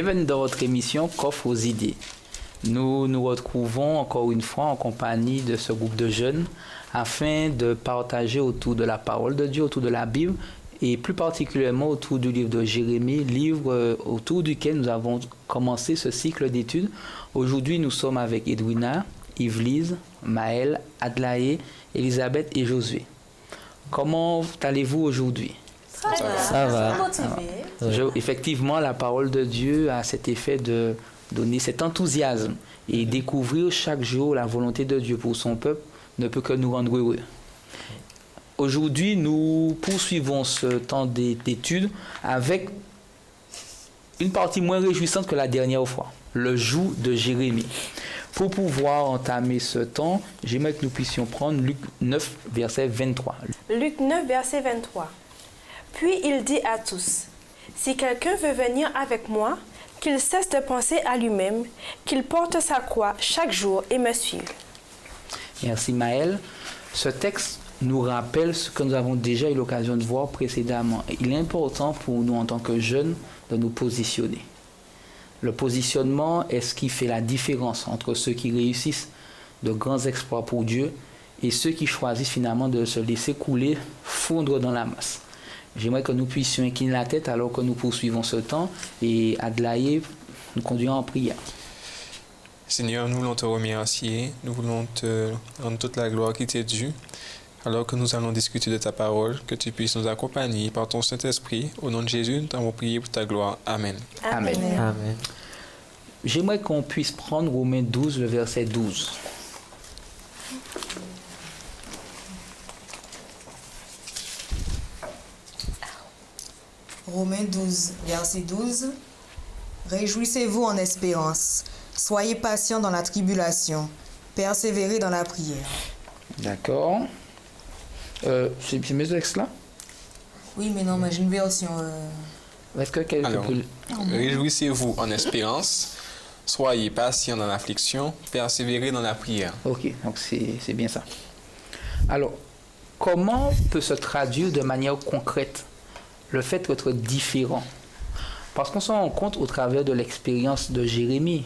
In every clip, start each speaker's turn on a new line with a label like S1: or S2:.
S1: Bienvenue dans votre émission Coffre aux idées. Nous nous retrouvons encore une fois en compagnie de ce groupe de jeunes afin de partager autour de la parole de Dieu, autour de la Bible et plus particulièrement autour du livre de Jérémie, livre autour duquel nous avons commencé ce cycle d'études. Aujourd'hui, nous sommes avec Edwina, Yvelise, Maëlle, Adlaé, Elisabeth et Josué. Comment allez-vous aujourd'hui?
S2: Ça va.
S1: Effectivement, la parole de Dieu a cet effet de donner cet enthousiasme et découvrir chaque jour la volonté de Dieu pour son peuple ne peut que nous rendre heureux. Aujourd'hui, nous poursuivons ce temps d'études avec une partie moins réjouissante que la dernière fois, le joug de Jérémie. Pour pouvoir entamer ce temps, j'aimerais que nous puissions prendre Luc 9, verset 23.
S3: Luc 9, verset 23. Puis il dit à tous, « Si quelqu'un veut venir avec moi, qu'il cesse de penser à lui-même, qu'il porte sa croix chaque jour et me suive. »
S1: Merci Maëlle. Ce texte nous rappelle ce que nous avons déjà eu l'occasion de voir précédemment. Il est important pour nous en tant que jeunes de nous positionner. Le positionnement est ce qui fait la différence entre ceux qui réussissent de grands exploits pour Dieu et ceux qui choisissent finalement de se laisser couler, fondre dans la masse. J'aimerais que nous puissions incliner la tête alors que nous poursuivons ce temps et Adlaé nous conduira en prière.
S4: Seigneur, nous voulons te remercier, nous voulons te rendre toute la gloire qui t'est due. Alors que nous allons discuter de ta parole, que tu puisses nous accompagner par ton Saint-Esprit. Au nom de Jésus, nous t'avons prié pour ta gloire. Amen.
S1: Amen.
S2: Amen.
S1: J'aimerais qu'on puisse prendre Romains 12, le verset 12.
S5: Romains 12, verset 12. Réjouissez-vous en espérance. Soyez patients dans la tribulation. Persévérez dans la prière.
S1: D'accord. C'est mes textes là?
S5: Oui, mais non, mais j'ai une version...
S1: Est-ce que quelqu'un
S4: Alors,
S1: peut...
S4: réjouissez-vous en espérance. Soyez patients dans l'affliction. Persévérez dans la prière.
S1: Ok, donc c'est bien ça. Alors, comment peut se traduire de manière concrète le fait d'être différent? Parce qu'on s'en rend compte au travers de l'expérience de Jérémie,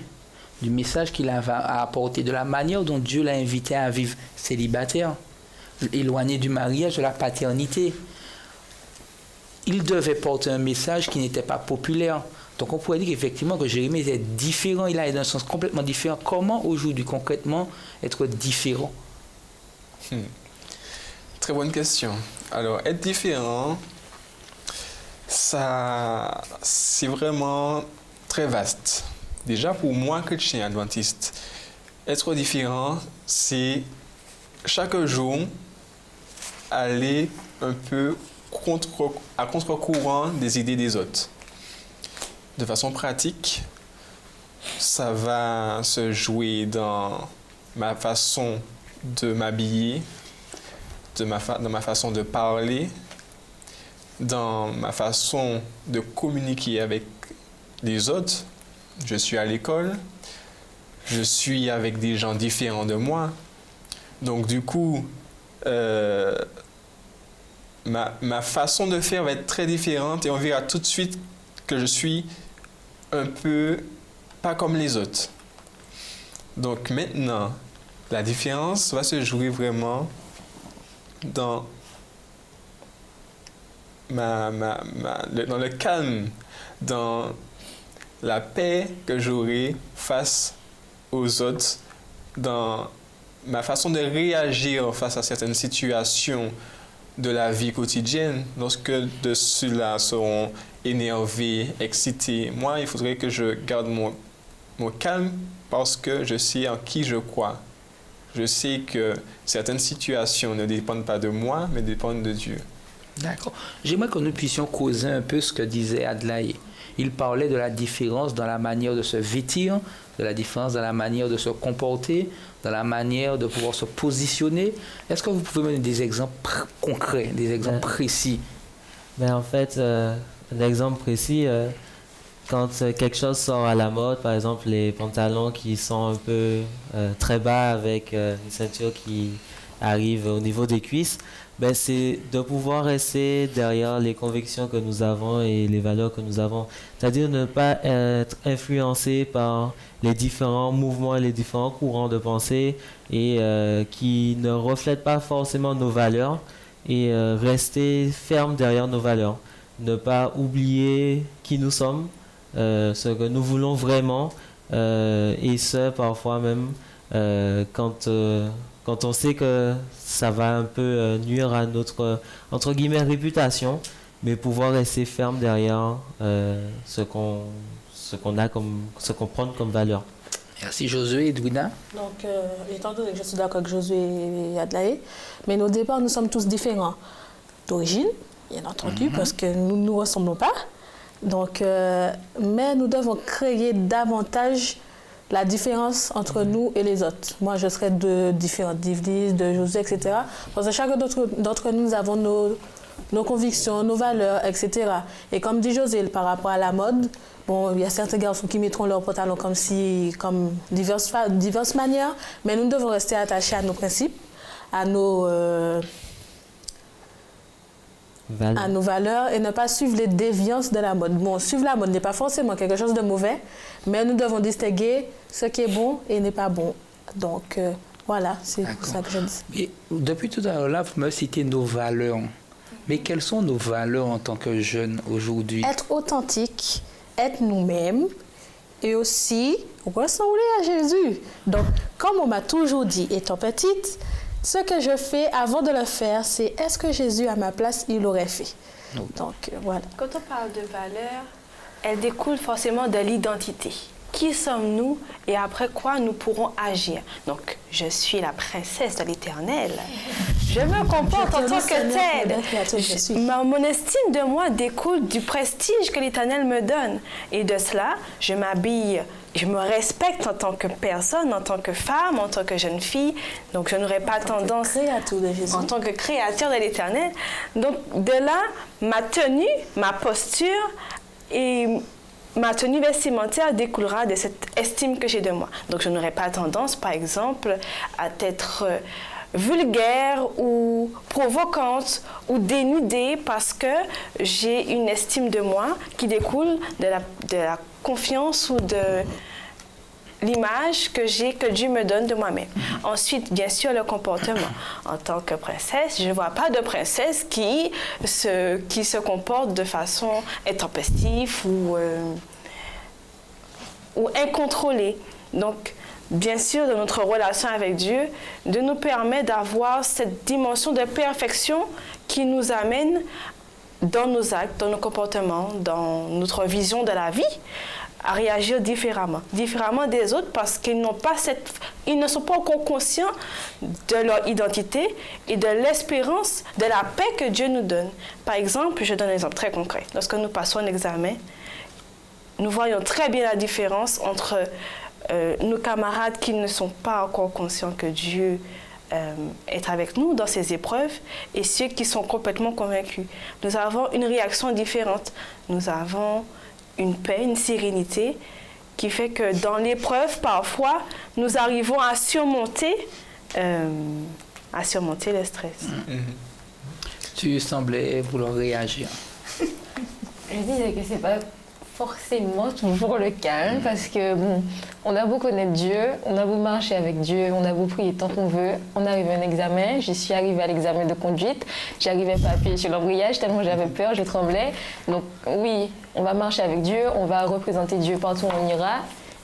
S1: du message qu'il a apporté, de la manière dont Dieu l'a invité à vivre célibataire, éloigné du mariage, de la paternité. Il devait porter un message qui n'était pas populaire. Donc on pourrait dire qu'effectivement que Jérémie était différent, il allait dans un sens complètement différent. Comment aujourd'hui concrètement être différent?
S4: Très bonne question. Alors, être différent, ça, c'est vraiment très vaste. Déjà, pour moi, chrétien adventiste, être différent, c'est chaque jour aller un peu à contre-courant des idées des autres. De façon pratique, ça va se jouer dans ma façon de m'habiller, dans ma façon de parler, dans ma façon de communiquer avec les autres. Je suis à l'école, je suis avec des gens différents de moi. Donc du coup, ma façon de faire va être très différente et on verra tout de suite que je suis un peu pas comme les autres. Donc maintenant, la différence va se jouer vraiment dans dans le calme, dans la paix que j'aurai face aux autres, dans ma façon de réagir face à certaines situations de la vie quotidienne. Lorsque de ceux-là seront énervés, excités, moi, il faudrait que je garde mon calme parce que je sais en qui je crois. Je sais que certaines situations ne dépendent pas de moi, mais dépendent de Dieu.
S1: D'accord. J'aimerais que nous puissions causer un peu ce que disait Adlaé. Il parlait de la différence dans la manière de se vêtir, de la différence dans la manière de se comporter, dans la manière de pouvoir se positionner. Est-ce que vous pouvez me donner des exemples concrets, des exemples précis?
S2: En fait, un exemple précis, quand quelque chose sort à la mode, par exemple les pantalons qui sont un peu très bas avec une ceinture qui arrive au niveau des cuisses, ben c'est de pouvoir rester derrière les convictions que nous avons et les valeurs que nous avons. C'est-à-dire ne pas être influencé par les différents mouvements et les différents courants de pensée et qui ne reflètent pas forcément nos valeurs et rester ferme derrière nos valeurs. Ne pas oublier qui nous sommes, ce que nous voulons vraiment et ce parfois même quand on sait que ça va un peu nuire à notre, entre guillemets, réputation, mais pouvoir rester ferme derrière ce qu'on prend comme valeur.
S1: Merci Josué et Edwina.
S6: Donc, étant donné que je suis d'accord avec Josué et Adlaé, mais au départ, nous sommes tous différents d'origine, bien entendu, parce que nous ne nous ressemblons pas. Donc, mais nous devons créer davantage la différence entre nous et les autres. Moi, je serais de différentes d'Yvelis, de Josué, etc. Parce que chacun d'entre nous, nous avons nos convictions, nos valeurs, etc. Et comme dit José, par rapport à la mode, bon, il y a certains garçons qui mettront leurs pantalons comme diverses manières, mais nous devons rester attachés à nos principes, à nos valeurs et ne pas suivre les déviances de la mode. Bon, suivre la mode n'est pas forcément quelque chose de mauvais, mais nous devons distinguer ce qui est bon et n'est pas bon. Donc, voilà, c'est ça que je dis.
S1: Et depuis tout à l'heure, là, vous me citez nos valeurs. Mais quelles sont nos valeurs en tant que jeunes aujourd'hui?
S6: Être authentique, être nous-mêmes et aussi ressembler à Jésus. Donc, comme on m'a toujours dit, étant petite, ce que je fais avant de le faire, c'est est-ce que Jésus, à ma place, il l'aurait fait? Donc, voilà.
S3: Quand on parle de valeurs, elles découlent forcément de l'identité. Qui sommes-nous et après quoi nous pourrons agir? Donc, je suis la princesse de l'Éternel. Je me comporte en tant que telle. Mon estime de moi découle du prestige que l'Éternel me donne. Et de cela, je m'habille, je me respecte en tant que personne, en tant que femme, en tant que jeune fille. Donc, je n'aurai pas tendance... En tant que créature de l'Éternel. Donc, de là, ma tenue, ma posture et... ma tenue vestimentaire découlera de cette estime que j'ai de moi. Donc, je n'aurai pas tendance, par exemple, à être vulgaire ou provocante ou dénudée parce que j'ai une estime de moi qui découle de la confiance ou de l'image que Dieu me donne de moi-même. Ensuite, bien sûr, le comportement. En tant que princesse, je ne vois pas de princesse qui se comporte de façon intempestive ou incontrôlée. Donc, bien sûr, de notre relation avec Dieu, de nous permet d'avoir cette dimension de perfection qui nous amène dans nos actes, dans nos comportements, dans notre vision de la vie, à réagir différemment des autres parce qu'ils ne sont pas encore conscients de leur identité et de l'espérance, de la paix que Dieu nous donne. Par exemple, je donne un exemple très concret. Lorsque nous passons un examen, nous voyons très bien la différence entre nos camarades qui ne sont pas encore conscients que Dieu est avec nous dans ces épreuves et ceux qui sont complètement convaincus. Nous avons une réaction différente. Nous avons une paix, une sérénité qui fait que dans l'épreuve, parfois, nous arrivons à surmonter le stress.
S1: Tu semblais vouloir réagir.
S7: Je disais que c'est pas forcément toujours le cas parce que on a beau connaître Dieu, on a beau marcher avec Dieu, on a beau prier tant qu'on veut, on arrive à un examen, je suis arrivée à l'examen de conduite, j'arrivais pas à appuyer sur l'embrayage tellement j'avais peur, je tremblais. Donc oui, on va marcher avec Dieu, on va représenter Dieu partout où on ira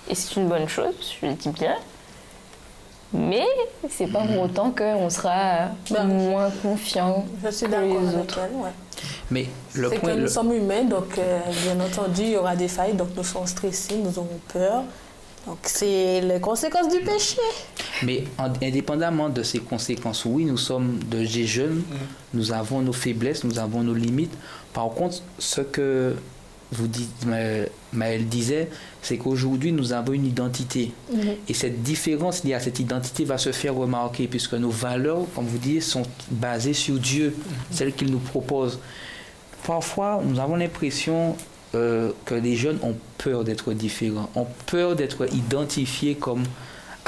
S7: et c'est une bonne chose, je le dis bien. Mais c'est pas pour autant qu'on sera moins confiant
S6: je suis
S7: que
S6: d'accord
S7: les
S6: avec
S7: autres.
S6: elle, ouais.
S1: Mais le
S6: C'est
S1: point...
S6: que nous sommes humains, donc bien entendu, il y aura des failles, donc nous serons stressés, nous aurons peur. Donc c'est les conséquences du péché.
S1: Mais indépendamment de ces conséquences, oui, nous sommes des jeunes, nous avons nos faiblesses, nous avons nos limites. Par contre, ce que vous dites, Maëlle disait, c'est qu'aujourd'hui, nous avons une identité. Et cette différence liée à cette identité va se faire remarquer puisque nos valeurs, comme vous dites, sont basées sur Dieu, celles qu'il nous propose. Parfois, nous avons l'impression que les jeunes ont peur d'être différents, ont peur d'être identifiés comme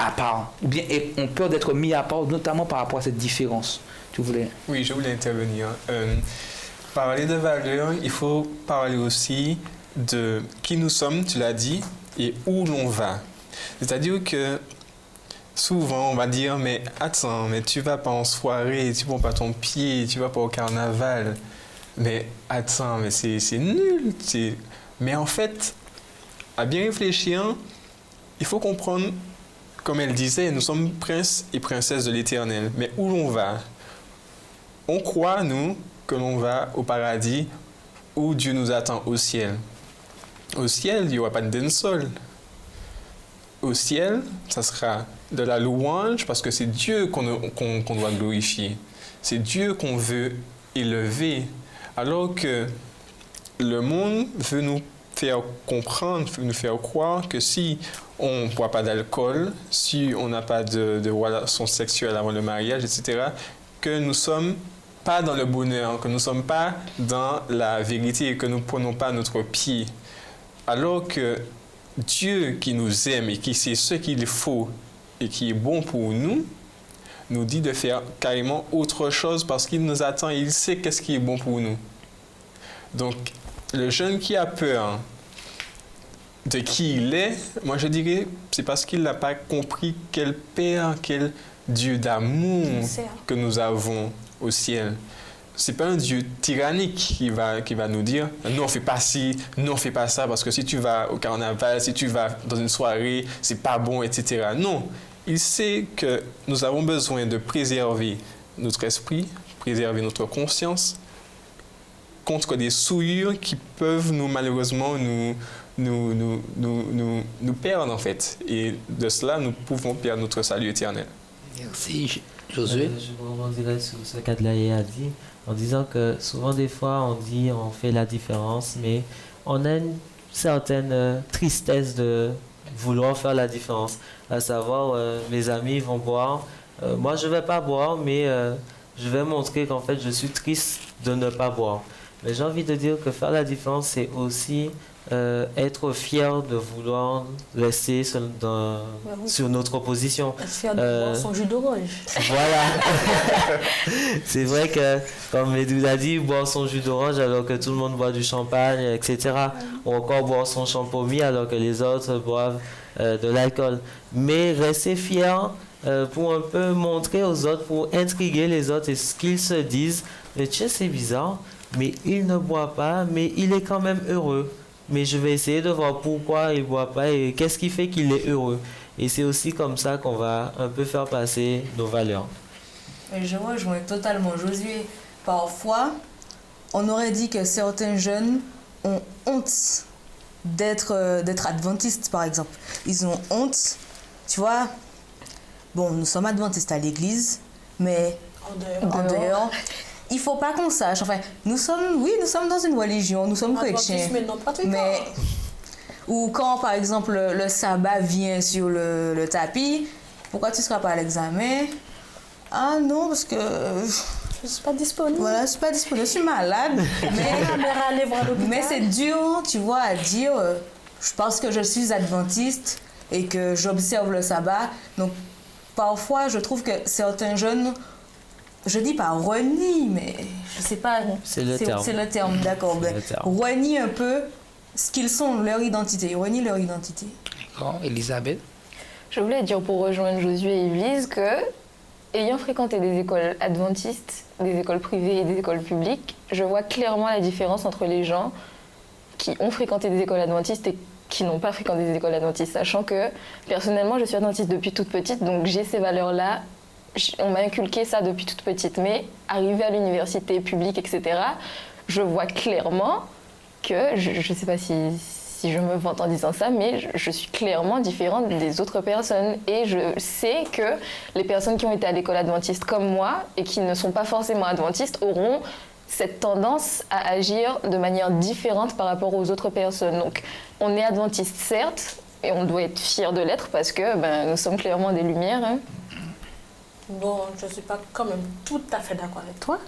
S1: à part, ou bien ont peur d'être mis à part, notamment par rapport à cette différence. Tu voulais...
S4: Oui, je voulais intervenir. Parler de valeurs, il faut parler aussi de qui nous sommes, tu l'as dit, et où l'on va. C'est-à-dire que souvent, on va dire, mais attends, mais tu vas pas en soirée, tu prends pas ton pied, tu vas pas au carnaval. Mais attends, mais c'est nul. Mais en fait, à bien réfléchir, il faut comprendre, comme elle disait, nous sommes princes et princesses de l'Éternel. Mais où l'on va? On croit, nous, que l'on va au paradis où Dieu nous attend au ciel. Au ciel, il n'y aura pas de dancehall. Au ciel, ça sera de la louange parce que c'est Dieu qu'on doit glorifier. C'est Dieu qu'on veut élever. Alors que le monde veut nous faire comprendre, veut nous faire croire que si on ne boit pas d'alcool, si on n'a pas de relations sexuelles avant le mariage, etc., que nous ne sommes pas dans le bonheur, que nous ne sommes pas dans la vérité, que nous ne prenons pas notre pied. Alors que Dieu qui nous aime et qui sait ce qu'il faut et qui est bon pour nous, nous dit de faire carrément autre chose parce qu'il nous attend et il sait qu'est-ce qui est bon pour nous. Donc, le jeune qui a peur de qui il est, moi je dirais, c'est parce qu'il n'a pas compris quel Père, quel Dieu d'amour que nous avons au ciel. C'est pas un Dieu tyrannique qui va nous dire non, on fait pas ci, non, on fait pas ça, parce que si tu vas au carnaval, si tu vas dans une soirée, c'est pas bon, etc. Non, il sait que nous avons besoin de préserver notre esprit, préserver notre conscience contre des souillures qui peuvent malheureusement nous perdre en fait. Et de cela, nous pouvons perdre notre salut éternel.
S1: Merci, Josué.
S2: Je rebondirai sur ce qu'Adlaïe a dit, en disant que souvent des fois on dit on fait la différence, mais on a une certaine tristesse de vouloir faire la différence. À savoir, mes amis vont boire, moi je ne vais pas boire, mais je vais montrer qu'en fait je suis triste de ne pas boire. Mais j'ai envie de dire que faire la différence, c'est aussi être fier de vouloir rester sur notre position.
S6: Être fier de boire son jus d'orange.
S2: Voilà. C'est vrai que, comme Edou a dit, boire son jus d'orange alors que tout le monde boit du champagne, etc. Ou encore boire son champomis alors que les autres boivent de l'alcool. Mais rester fier pour un peu montrer aux autres, pour intriguer les autres et ce qu'ils se disent. Mais tu sais, c'est bizarre, mais il ne boit pas, mais il est quand même heureux. Mais je vais essayer de voir pourquoi il ne boit pas et qu'est-ce qui fait qu'il est heureux. Et c'est aussi comme ça qu'on va un peu faire passer nos valeurs.
S5: Et je rejoins totalement Josué. Parfois, on aurait dit que certains jeunes ont honte d'être adventistes, par exemple. Ils ont honte, tu vois. Bon, nous sommes adventistes à l'église, mais en dehors, il ne faut pas qu'on sache. Enfin, nous sommes dans une religion, nous sommes chrétiens. Mais, ou quand, par exemple, le sabbat vient sur le tapis, pourquoi tu ne seras pas à l'examen? Ah non, parce que...
S6: je ne suis pas disponible.
S5: Voilà, je ne suis pas disponible, je suis malade. Mais c'est dur, tu vois, à dire, parce que je suis adventiste et que j'observe le sabbat. Donc, parfois, je trouve que certains jeunes... Je dis pas renie, mais je sais pas.
S2: C'est le terme.
S5: C'est le terme, d'accord. Renie un peu ce qu'ils sont, leur identité. Renie leur identité.
S1: D'accord. Elisabeth?
S7: Je voulais dire pour rejoindre Josué et Yves que, ayant fréquenté des écoles adventistes, des écoles privées et des écoles publiques, je vois clairement la différence entre les gens qui ont fréquenté des écoles adventistes et qui n'ont pas fréquenté des écoles adventistes, sachant que personnellement je suis adventiste depuis toute petite, donc j'ai ces valeurs-là. On m'a inculqué ça depuis toute petite, mais arrivée à l'université publique, etc., je vois clairement que, je ne sais pas si je me vante en disant ça, mais je suis clairement différente des autres personnes. Et je sais que les personnes qui ont été à l'école adventiste comme moi et qui ne sont pas forcément adventistes auront cette tendance à agir de manière différente par rapport aux autres personnes. Donc, on est adventiste, certes, et on doit être fiers de l'être parce que nous sommes clairement des lumières. Hein.
S6: Bon, je ne suis pas quand même tout à fait d'accord avec toi.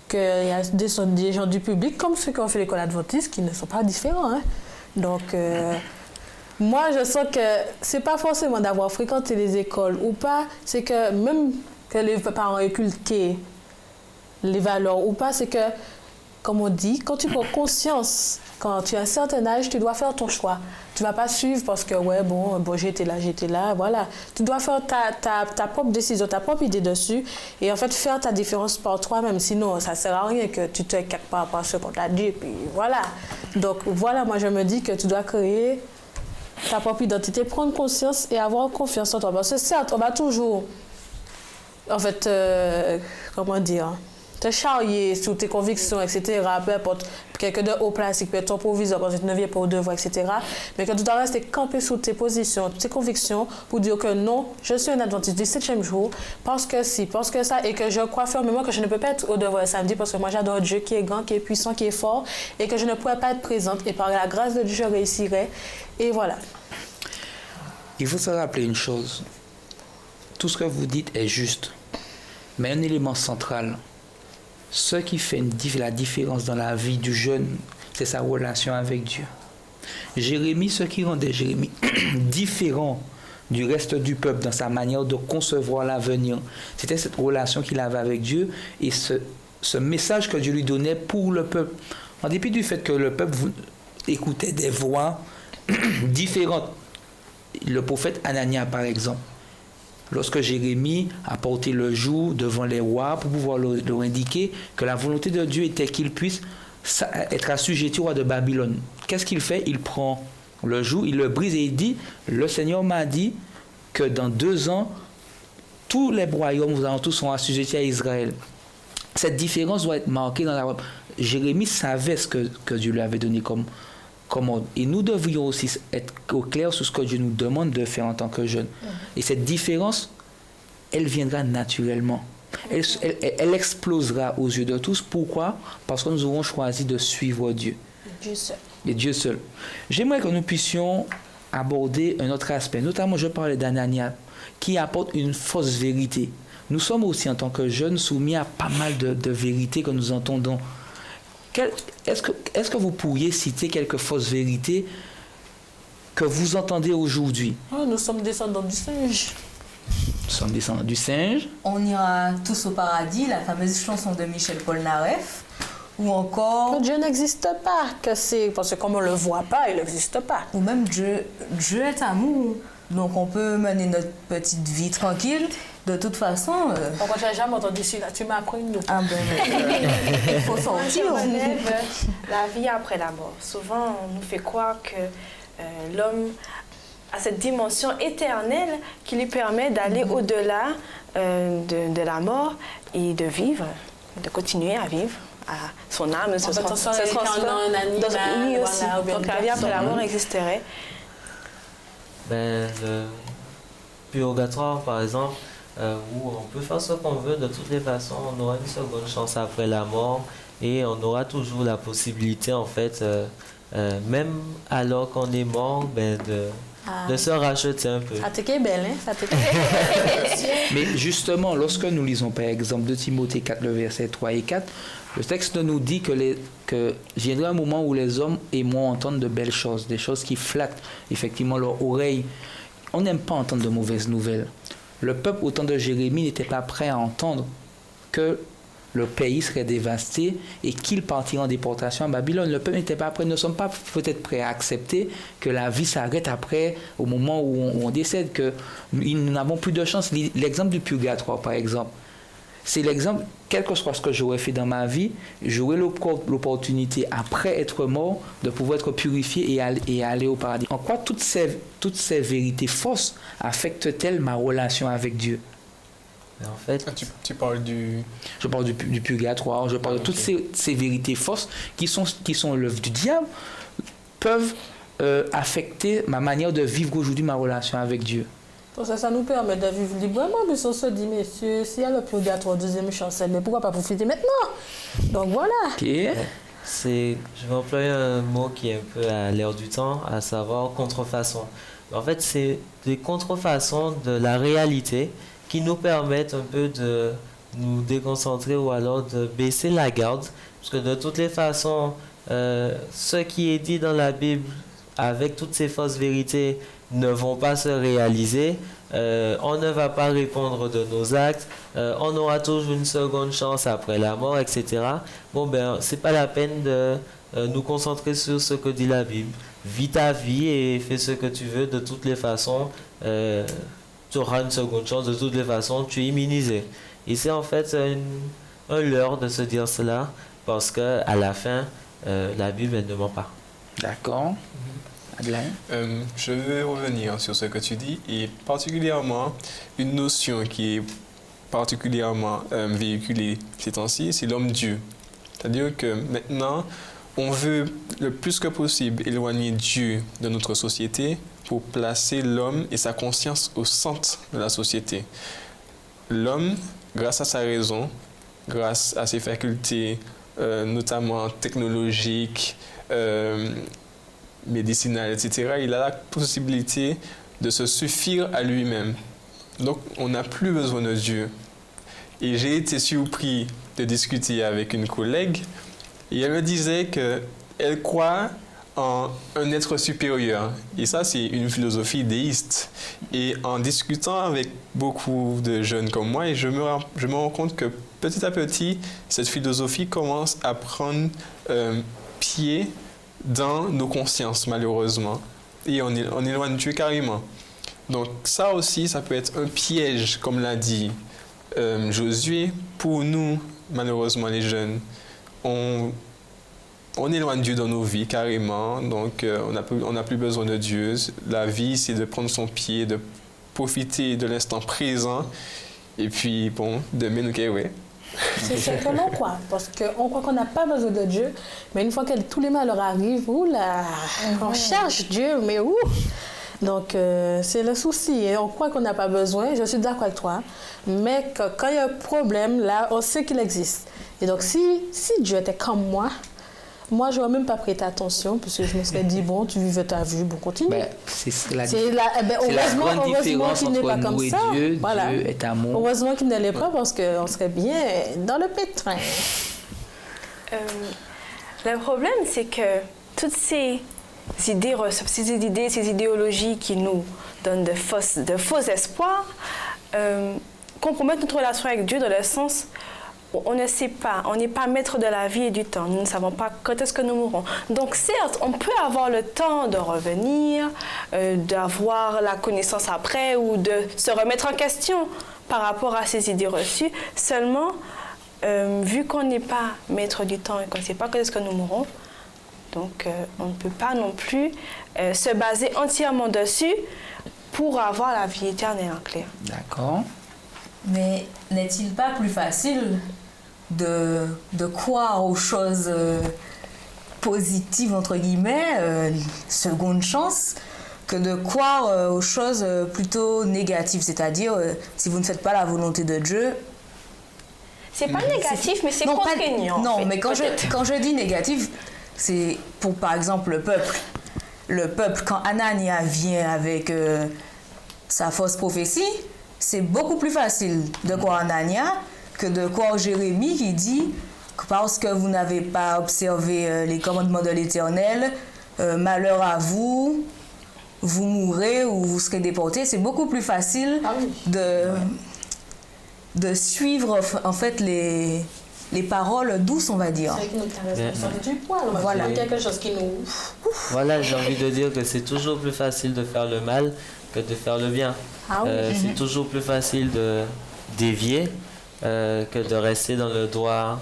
S6: Qu'il y a des gens du public, comme ceux qui ont fait l'école adventiste, qui ne sont pas différents. Hein. Donc, moi, je sens que c'est pas forcément d'avoir fréquenté les écoles ou pas, c'est que même que les parents inculquent les valeurs ou pas, c'est que, comme on dit, quand tu prends conscience, quand tu as un certain âge, tu dois faire ton choix. Tu ne vas pas suivre parce que, ouais, bon j'étais là, voilà. Tu dois faire ta propre décision, ta propre idée dessus et en fait faire ta différence par toi-même. Sinon, ça ne sert à rien que tu te quelque part par ce qu'on t'a dit, puis voilà. Donc, voilà, moi, je me dis que tu dois créer ta propre identité, prendre conscience et avoir confiance en toi. Parce que certes, on va toujours, en fait, comment dire, te charrier sur tes convictions, etc. Peu importe, quelqu'un de haut placé, peut être ton proviseur, parce que tu ne viens pas au devoir, etc. Mais que tu dois rester campé sur tes positions, tes convictions, pour dire que non, je suis un adventiste du 7e jour, parce que si, parce que ça, et que je crois fermement que je ne peux pas être au devoir le samedi, parce que moi j'adore Dieu qui est grand, qui est puissant, qui est fort, et que je ne pourrais pas être présente, et par la grâce de Dieu, je réussirai. Et voilà.
S1: Il faut se rappeler une chose. Tout ce que vous dites est juste. Mais un élément central, ce qui fait la différence dans la vie du jeune, c'est sa relation avec Dieu. Jérémie, ce qui rendait Jérémie différent du reste du peuple dans sa manière de concevoir l'avenir, c'était cette relation qu'il avait avec Dieu et ce message que Dieu lui donnait pour le peuple. En dépit du fait que le peuple écoutait des voix différentes. Le prophète Anania, par exemple, lorsque Jérémie a porté le joug devant les rois pour pouvoir leur indiquer que la volonté de Dieu était qu'il puisse être assujetti au roi de Babylone. Qu'est-ce qu'il fait? Il prend le joug, il le brise et il dit, le Seigneur m'a dit que dans 2 ans, tous les royaumes vous alentours sont assujettis à Israël. Cette différence doit être marquée dans la... Jérémie savait ce que Dieu lui avait donné comme ordre. Et nous devrions aussi être au clair sur ce que Dieu nous demande de faire en tant que jeunes. Et cette différence, elle viendra naturellement. Elle explosera aux yeux de tous. Pourquoi? Parce que nous aurons choisi de suivre Dieu.
S6: Dieu seul.
S1: Et Dieu seul. J'aimerais que nous puissions aborder un autre aspect. Notamment, je parlais d'Anania, qui apporte une fausse vérité. Nous sommes aussi, en tant que jeunes, soumis à pas mal de vérités que nous entendons. Est-ce que vous pourriez citer quelques fausses vérités que vous entendez aujourd'hui?
S6: Nous sommes descendants du singe.
S1: Nous sommes descendants du singe.
S5: On ira tous au paradis, la fameuse chanson de Michel Polnareff. Ou encore...
S6: Que Dieu n'existe pas, parce que comme on ne le voit pas, il n'existe pas.
S5: Ou même Dieu est amour. Donc on peut mener notre petite vie tranquille. De toute façon...
S6: Pourquoi tu n'as jamais entendu ça? Tu m'as appris une autre.
S5: Ah ben, il faut sortir.
S3: On relève la vie après la mort. Souvent, on nous fait croire que l'homme a cette dimension éternelle qui lui permet d'aller au-delà de la mort et de vivre, de continuer à vivre. À son âme se transforme
S6: dans un animal.
S3: Oui, aussi. Donc la vie après la mort existerait.
S2: Ben, le purgatoire, par exemple, où on peut faire ce qu'on veut, de toutes les façons, on aura une seconde chance après la mort et on aura toujours la possibilité, en fait, même alors qu'on est mort, ben, de se racheter un peu.
S6: Ça t'est belle, hein? Ça t'est
S1: Mais justement, lorsque nous lisons par exemple 2 Timothée 4, le verset 3 et 4, le texte nous dit que viendra un moment où les hommes aimeront entendre de belles choses, des choses qui flattent effectivement leur oreille. On n'aime pas entendre de mauvaises nouvelles. Le peuple au temps de Jérémie n'était pas prêt à entendre que le pays serait dévasté et qu'il partirait en déportation à Babylone. Le peuple n'était pas prêt, nous ne sommes pas peut-être prêts à accepter que la vie s'arrête après, au moment où on décède, que nous n'avons plus de chance. L'exemple du purgatoire, par exemple, c'est l'exemple, quel que soit ce que j'aurais fait dans ma vie, j'aurai l'opportunité, après être mort, de pouvoir être purifié et aller au paradis. En quoi toutes ces vérités fausses affectent-elles ma relation avec Dieu?
S2: En fait,
S4: tu parles du...
S1: Je parle du purgatoire, je parle de toutes ces vérités fausses qui sont l'œuvre du diable, peuvent affecter ma manière de vivre aujourd'hui ma relation avec Dieu.
S6: Ça nous permet de vivre librement, mais on se dit, messieurs, s'il y a le purgatoire, 2e chance, mais pourquoi pas profiter maintenant? Donc voilà.
S1: Okay.
S2: Je vais employer un mot qui est un peu à l'air du temps, à savoir contrefaçon. En fait, c'est des contrefaçons de la réalité qui nous permettent un peu de nous déconcentrer ou alors de baisser la garde. Parce que de toutes les façons, ce qui est dit dans la Bible avec toutes ces fausses vérités, ne vont pas se réaliser, on ne va pas répondre de nos actes, on aura toujours une seconde chance après la mort, etc. Bon, ben, c'est pas la peine de nous concentrer sur ce que dit la Bible. Vis ta vie et fais ce que tu veux. De toutes les façons, tu auras une seconde chance. De toutes les façons, tu es immunisé. Et c'est en fait un leurre de se dire cela, parce que à la fin, la Bible, elle ne ment pas.
S1: D'accord. Adelaine?
S4: Je vais revenir sur ce que tu dis et particulièrement une notion qui est particulièrement véhiculée ces temps-ci, c'est l'homme-dieu. C'est-à-dire que maintenant, on veut le plus que possible éloigner Dieu de notre société pour placer l'homme et sa conscience au centre de la société. L'homme, grâce à sa raison, grâce à ses facultés, notamment technologiques, médicinales, etc., il a la possibilité de se suffire à lui-même. Donc, on n'a plus besoin de Dieu. Et j'ai été surpris de discuter avec une collègue et elle me disait qu'elle croit en un être supérieur. Et ça, c'est une philosophie déiste. Et en discutant avec beaucoup de jeunes comme moi, je me rends compte que petit à petit, cette philosophie commence à prendre pied dans nos consciences, malheureusement. Et on éloigne Dieu carrément. Donc ça aussi, ça peut être un piège, comme l'a dit Josué, pour nous, malheureusement, les jeunes. On éloigne Dieu dans nos vies carrément, donc on n'a plus besoin de Dieu. La vie, c'est de prendre son pied, de profiter de l'instant présent, et puis, bon, demain, ok, ouais.
S6: C'est ce que l'on croit, parce qu'on croit qu'on n'a pas besoin de Dieu, mais une fois que tous les malheurs arrivent, oula, on cherche Dieu, mais où? Donc, c'est le souci. Et on croit qu'on n'a pas besoin, je suis d'accord avec toi, mais quand il y a un problème, là, on sait qu'il existe. Et donc, si Dieu était comme moi, je n'aurais même pas prêté attention, parce que je me serais dit, bon, tu vivais ta vie, bon, continue.
S1: Ben, c'est la
S6: heureusement
S1: grande différence
S6: qu'il n'est
S1: entre
S6: pas
S1: nous
S6: comme
S1: et
S6: ça.
S1: Dieu.
S6: Voilà.
S1: Dieu est amour.
S6: Heureusement qu'il ne l'est pas, parce qu'on serait bien dans le pétrin.
S3: Le problème, c'est que toutes ces idées, ces idéologies qui nous donnent de faux espoirs compromettent notre relation avec Dieu dans le sens où on ne sait pas, on n'est pas maître de la vie et du temps. Nous ne savons pas quand est-ce que nous mourrons. Donc certes, on peut avoir le temps de revenir, d'avoir la connaissance après ou de se remettre en question par rapport à ces idées reçues. Seulement, vu qu'on n'est pas maître du temps et qu'on ne sait pas quand est-ce que nous mourrons, donc on ne peut pas non plus se baser entièrement dessus pour avoir la vie éternelle en clair.
S1: D'accord.
S5: Mais n'est-il pas plus facile de croire aux choses positives, entre guillemets, seconde chance, que de croire aux choses plutôt négatives, c'est-à-dire si vous ne faites pas la volonté de Dieu.
S3: C'est pas négatif, mais c'est contraignant.
S5: Non,
S3: en fait,
S5: mais quand je dis négatif, c'est pour par exemple le peuple. Le peuple, quand Anania vient avec sa fausse prophétie, c'est beaucoup plus facile de croire Anania que de croire Jérémie qui dit que parce que vous n'avez pas observé les commandements de l'Éternel, malheur à vous, vous mourrez ou vous serez déportés. C'est beaucoup plus facile de suivre en fait les paroles douces, on va dire.
S6: C'est qui nous caresse du poil,
S5: voilà.
S6: Quelque chose qui nous...
S2: Voilà, j'ai envie de dire que c'est toujours plus facile de faire le mal que de faire le bien.
S6: Ah oui.
S2: C'est toujours plus facile de dévier que de rester dans le droit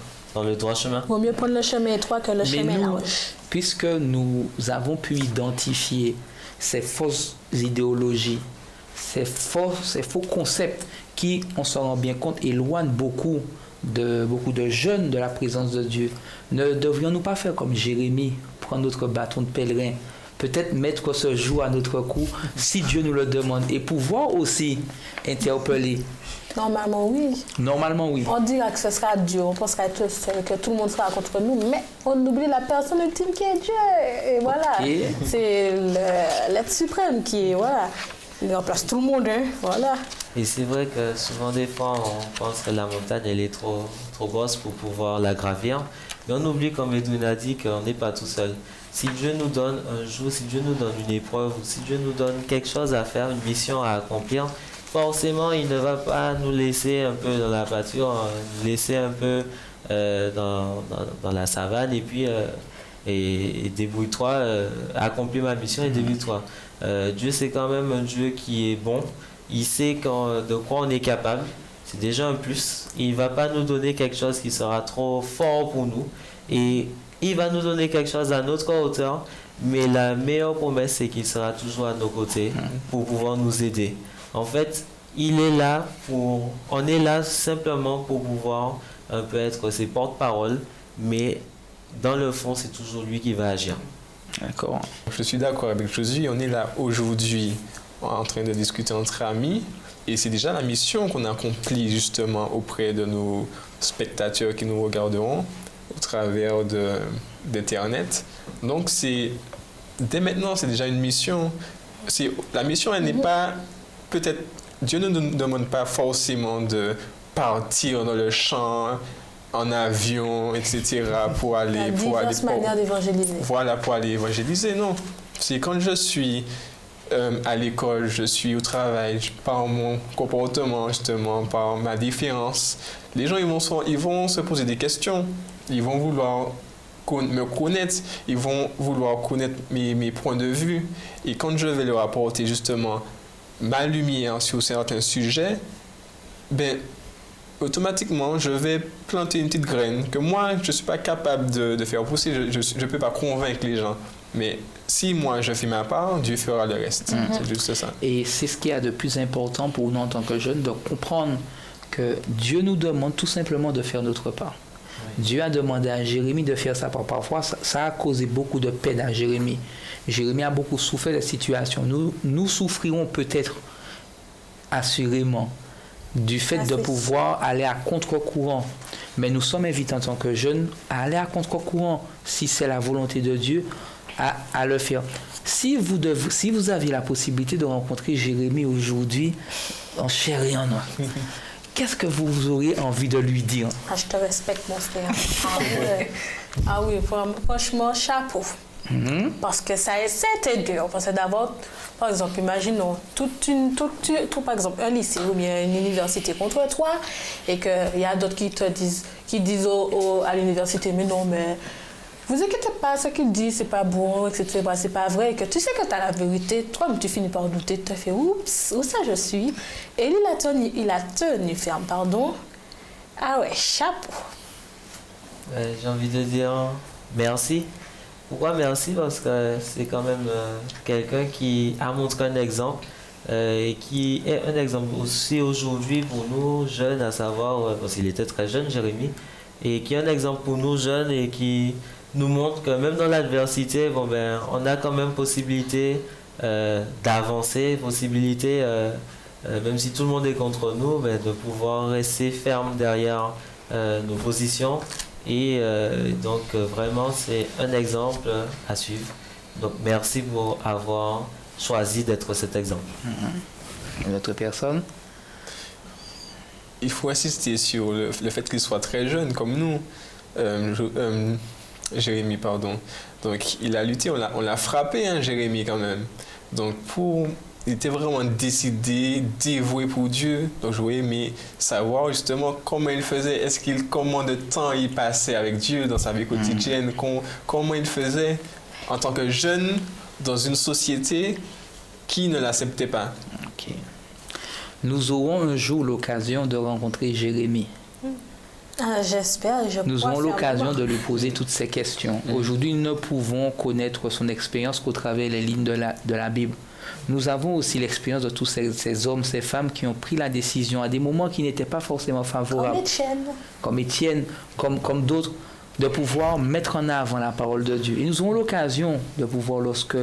S2: chemin.
S6: Vaut mieux prendre le chemin étroit que le chemin
S1: nous,
S6: large.
S1: puisque nous avons pu identifier ces fausses idéologies, ces faux concepts qui, on s'en rend bien compte, éloignent beaucoup de jeunes de la présence de Dieu, ne devrions-nous pas faire comme Jérémie, prendre notre bâton de pèlerin, peut-être mettre ce jour à notre cou, si Dieu nous le demande, et pouvoir aussi interpeller?
S6: Normalement, oui.
S1: Normalement, oui.
S6: On dira que ce sera Dieu, on pensera que tout le monde sera contre nous, mais on oublie la personne ultime qui est Dieu. Et voilà,
S1: Okay.
S6: C'est l'être suprême qui est, voilà, il remplace tout le monde, hein, voilà.
S2: Et c'est vrai que souvent des fois on pense que la montagne elle est trop grosse pour pouvoir la gravir, mais on oublie, comme Edwin a dit, qu'on n'est pas tout seul. si Dieu nous donne un jour, si Dieu nous donne une épreuve, ou si Dieu nous donne quelque chose à faire, une mission à accomplir, forcément, il ne va pas nous laisser un peu dans la pâture, nous laisser un peu dans la savane, et puis et débrouille-toi, accomplis ma mission et débrouille-toi. Dieu, c'est quand même un Dieu qui est bon. Il sait de quoi on est capable. C'est déjà un plus. Il ne va pas nous donner quelque chose qui sera trop fort pour nous. Et il va nous donner quelque chose à notre hauteur. Mais la meilleure promesse, c'est qu'il sera toujours à nos côtés pour pouvoir nous aider. En fait, on est là simplement pour pouvoir un peu être ses porte-paroles. Mais dans le fond, c'est toujours lui qui va agir.
S1: D'accord.
S4: Je suis d'accord avec Josué. On est là aujourd'hui en train de discuter entre amis. Et c'est déjà la mission qu'on accomplit justement auprès de nos spectateurs qui nous regarderont au travers d'Internet. Donc, dès maintenant, c'est déjà une mission. La mission, elle n'est pas... Peut-être, Dieu ne nous demande pas forcément de partir dans le champ, en avion, etc. pour aller...
S6: diverses manières d'évangéliser.
S4: Voilà, pour aller évangéliser, non. C'est quand je suis à l'école, je suis au travail, par mon comportement, justement, par ma différence, les gens ils vont se poser des questions, ils vont vouloir me connaître, ils vont vouloir connaître mes points de vue. Et quand je vais leur apporter justement ma lumière sur certains sujets, ben, automatiquement, je vais planter une petite graine que moi, je ne suis pas capable de faire pousser, je ne peux pas convaincre les gens. Mais si moi, je fais ma part, Dieu fera le reste. C'est juste ça.
S1: Et c'est ce qu'il y a de plus important pour nous en tant que jeunes, de comprendre que Dieu nous demande tout simplement de faire notre part. Oui. Dieu a demandé à Jérémie de faire sa part. Parfois, ça a causé beaucoup de peine à Jérémie. Jérémie a beaucoup souffert de la situation. Nous souffrirons peut-être assurément du fait de pouvoir aller à contre-courant. Mais nous sommes invités en tant que jeunes à aller à contre-courant, si c'est la volonté de Dieu, à le faire. Si vous aviez la possibilité de rencontrer Jérémie aujourd'hui, en chair et en os, qu'est-ce que vous auriez envie de lui dire?
S6: Je te respecte, mon frère. Ah oui, franchement, chapeau. Parce que c'était dur. Parce que d'abord, par exemple, imaginons par exemple, un lycée ou bien une université contre toi, et qu'il y a d'autres qui disent à l'université, mais non, mais vous inquiétez pas, ce qu'il dit, c'est pas bon, etc. C'est pas vrai, que tu sais que tu as la vérité, toi, tu finis par douter, tu te fais oups, où ça je suis? Et lui, il a tenu ferme, pardon. Ah ouais, chapeau.
S2: J'ai envie de dire merci. Pourquoi merci? Parce que c'est quand même quelqu'un qui a montré un exemple et qui est un exemple aussi aujourd'hui pour nous jeunes, à savoir, parce qu'il était très jeune, Jérémie, et qui est un exemple pour nous jeunes et qui nous montre que même dans l'adversité, on a quand même possibilité d'avancer, possibilité, même si tout le monde est contre nous, de pouvoir rester ferme derrière nos positions. Et donc, vraiment, c'est un exemple à suivre. Donc, merci pour avoir choisi d'être cet exemple.
S1: Une autre personne?
S4: Il faut insister sur le fait qu'il soit très jeune, comme nous. Jérémie, pardon. Donc, il a lutté, on l'a frappé, hein, Jérémie, quand même. Donc, il était vraiment décidé, dévoué pour Dieu. Donc, je voulais aimer savoir justement comment il faisait. Combien de temps il passait avec Dieu dans sa vie quotidienne. Comment il faisait en tant que jeune dans une société qui ne l'acceptait pas.
S1: Ok. Nous aurons un jour l'occasion de rencontrer Jérémie.
S6: J'espère.
S1: Nous aurons l'occasion de lui poser toutes ces questions. Aujourd'hui, nous ne pouvons connaître son expérience qu'au travers des lignes de la Bible. Nous avons aussi l'expérience de tous ces hommes, ces femmes qui ont pris la décision à des moments qui n'étaient pas forcément favorables. Comme Étienne, comme d'autres, de pouvoir mettre en avant la parole de Dieu. Et nous aurons l'occasion de pouvoir, lorsque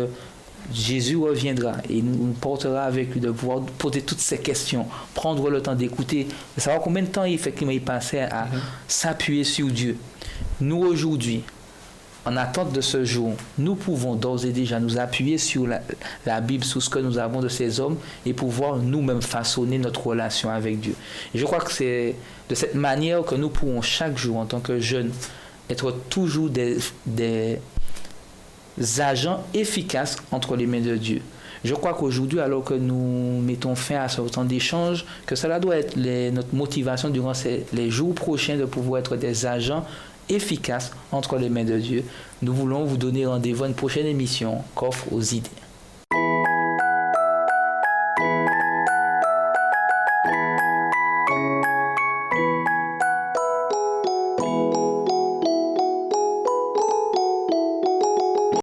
S1: Jésus reviendra et nous portera avec lui, de pouvoir poser toutes ces questions, prendre le temps d'écouter, de savoir combien de temps effectivement il passait à s'appuyer sur Dieu. Nous, aujourd'hui, en attente de ce jour, nous pouvons d'ores et déjà nous appuyer sur la Bible, sur ce que nous avons de ces hommes et pouvoir nous-mêmes façonner notre relation avec Dieu. Et je crois que c'est de cette manière que nous pourrons chaque jour, en tant que jeunes, être toujours des agents efficaces entre les mains de Dieu. Je crois qu'aujourd'hui, alors que nous mettons fin à ce temps d'échange, que cela doit être notre motivation durant les jours prochains de pouvoir être des agents efficaces entre les mains de Dieu. Nous voulons vous donner rendez-vous à une prochaine émission, Coffre aux idées.